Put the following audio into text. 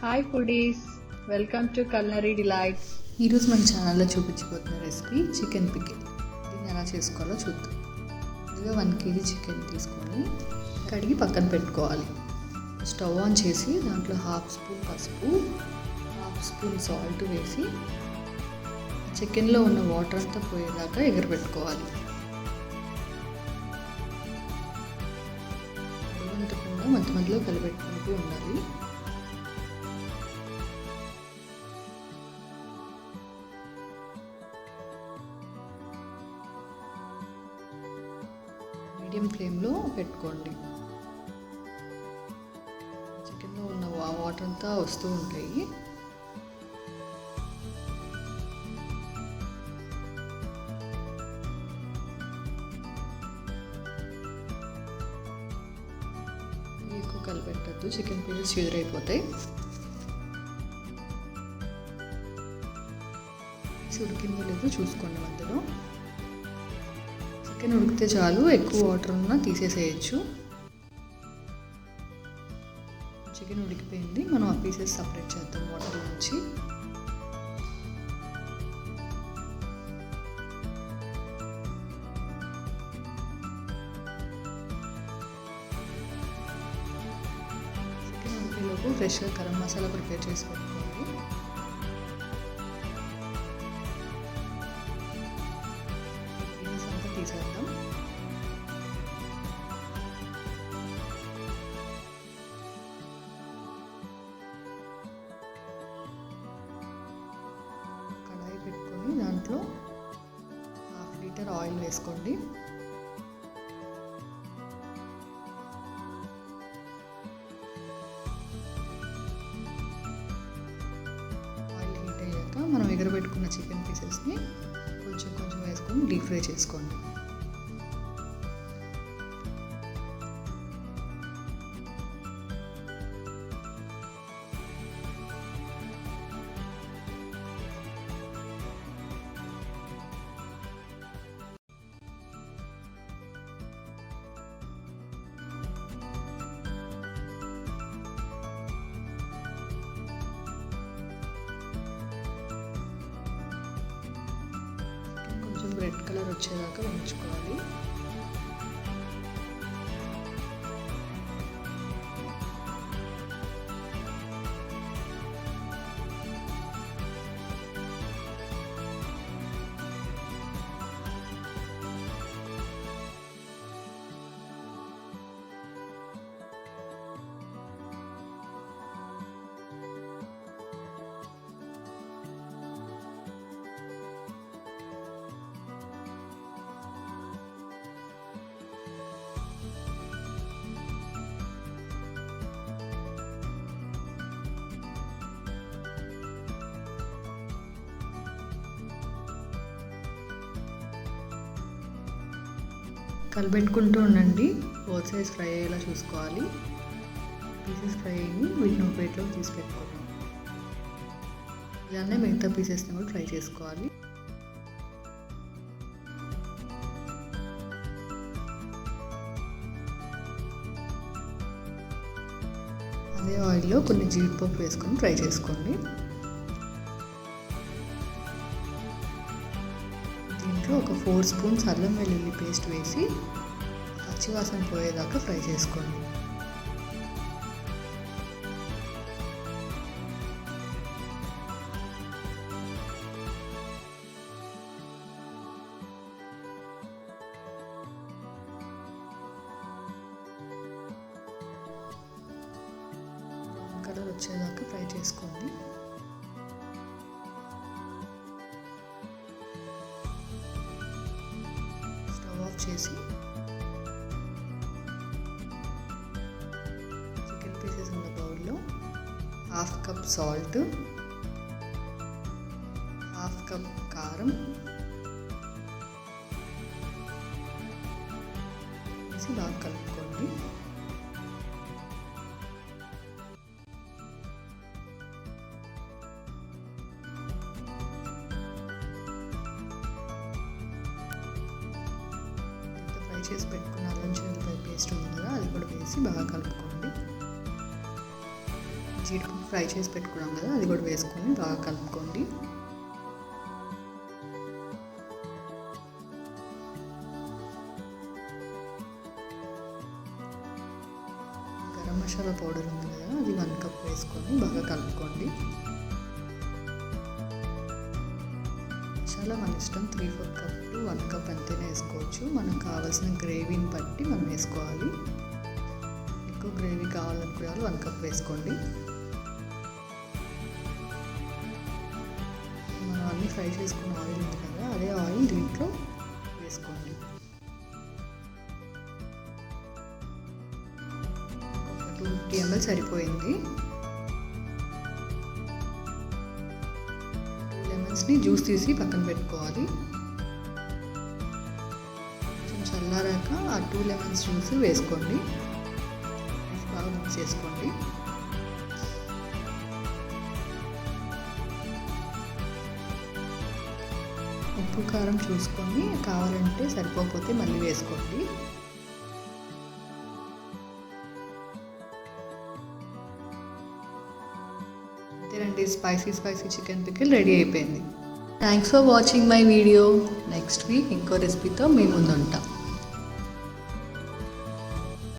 Hi foodies, welcome to culinary delights. ఈరోజు మన ఛానల్లో చూపించబోతున్న రెసిపీ చికెన్ పికిల్. దీన్ని ఎలా చేసుకోవాలో చూద్దాం. ముందుగా 1 kg చికెన్ తీసుకొని కడిగి పక్కన పెట్టుకోవాలి. స్టవ్ ఆన్ చేసి దాంట్లో 1/2 స్పూన్ పసుపు, 1/2 స్పూన్ సాల్ట్ వేసి చికెన్లో ఉన్న వాటర్ అంతా పోయేదాకా ఎగరబెట్టుకోవాలి. అడుగంటకుండా మధ్య మధ్యలో కలిపెట్టుకుంటూ ఉండాలి. మీడియం ఫ్లేమ్లో పెట్టుకోండి. చికెన్లో ఉన్న వాటర్ అంతా వస్తూ ఉంటాయి. ఎక్కువ కలిపెట్టద్దు, చికెన్ పీసెస్ చెదిరైపోతాయి. ఉడికిందో లేదో చూసుకోండి. మధ్యలో చికెన్ ఉడికితే చాలు, ఎక్కువ వాటర్ ఉన్నా తీసేసేయచ్చు. చికెన్ ఉడికిపోయింది, మనం ఆ పీసెస్ సపరేట్ చేద్దాం వాటర్ నుంచి. చికెన్ ఉడికేలోపు ఫ్రెష్గా గరం మసాలా ప్రిపేర్ చేసి పెట్టుకోండి. తీసేద్దాం. కడాయి పెట్టుకొని దాంట్లో 1/2 లీటర్ ఆయిల్ వేసుకోండి. ఆయిల్ హీట్ అయ్యాక మనం ఎగరబెట్టుకున్న చికెన్ పీసెస్ని కొంచెం కొంచెం వేసుకొని డీప్ ఫ్రై చేసుకోండి. కొంచెం రెడ్ కలర్ వచ్చేదాకా వేయించుకోవాలి. కలిపెట్టుకుంటూ ఉండండి. బోత్ సైజ్ ఫ్రై అయ్యేలా చూసుకోవాలి. పీసెస్ ఫ్రై అయ్యి వీటిని ప్లేట్లోకి తీసి పెట్టుకుందాం. ఇలానే మిగతా పీసెస్ని కూడా ఫ్రై చేసుకోవాలి. అదే ఆయిల్లో కొన్ని జీడిపప్పు వేసుకొని ఫ్రై చేసుకోండి. దీంట్లో ఒక 4 స్పూన్స్ అల్లం వెల్లుల్లి పేస్ట్ వేసి పచ్చివాసన పోయేదాకా ఫ్రై చేసుకోండి. కలర్ వచ్చేదాకా ఫ్రై చేసుకోండి. స్టవ్ ఆఫ్ చేసి చికెన్ పీసెస్ ఉన్న బౌల్లో 1/2 కప్ సాల్ట్, 1/2 కప్ కారం వేసి బాగా కలుపుకోండి. ఫ్రై చేసి పెట్టుకున్న అల్లం చిల్లిపాయ పేస్ట్ ఉంది కదా, అది కూడా వేసి బాగా కలుపుకోండి. జీడిపప్పు ఫ్రై చేసి పెట్టుకున్నాం కదా, అది కూడా వేసుకొని బాగా కలుపుకోండి. గరం మసాలా పౌడర్ ఉంది కదా, అది 1 కప్ వేసుకొని బాగా కలుపుకోండి. మసాలా మన ఇష్టం, 3/4 కప్ టు 1 కప్ అంతేనే వేసుకోవచ్చు. మనకు కావాల్సిన గ్రేవీని బట్టి మనం వేసుకోవాలి. ఎక్కువ గ్రేవీ కావాలనుకునే వాళ్ళు 1 కప్ వేసుకోండి. మనం అన్నీ ఫ్రై చేసుకున్న ఆయిల్ ఉంది కదా, అదే ఆయిల్ దీంట్లో వేసుకోండి. ఒక 250 ml సరిపోయింది. లెమన్స్ని జ్యూస్ తీసి పక్కన పెట్టుకోవాలి. కొంచెం చల్లారాక ఆ 2 లెమన్స్ జ్యూస్ వేసుకోండి. బాగా మిక్స్ చేసుకోండి. ఉప్పు కారం చూసుకొని కావాలంటే సరిపోకపోతే మళ్ళీ వేసుకోండి. అంతేనండి, స్పైసీ చికెన్ పికిల్ రెడీ అయిపోయింది. Thanks for watching my video. Next week ఇంకో రెసిపీతో మీ ముందు ఉంటాం.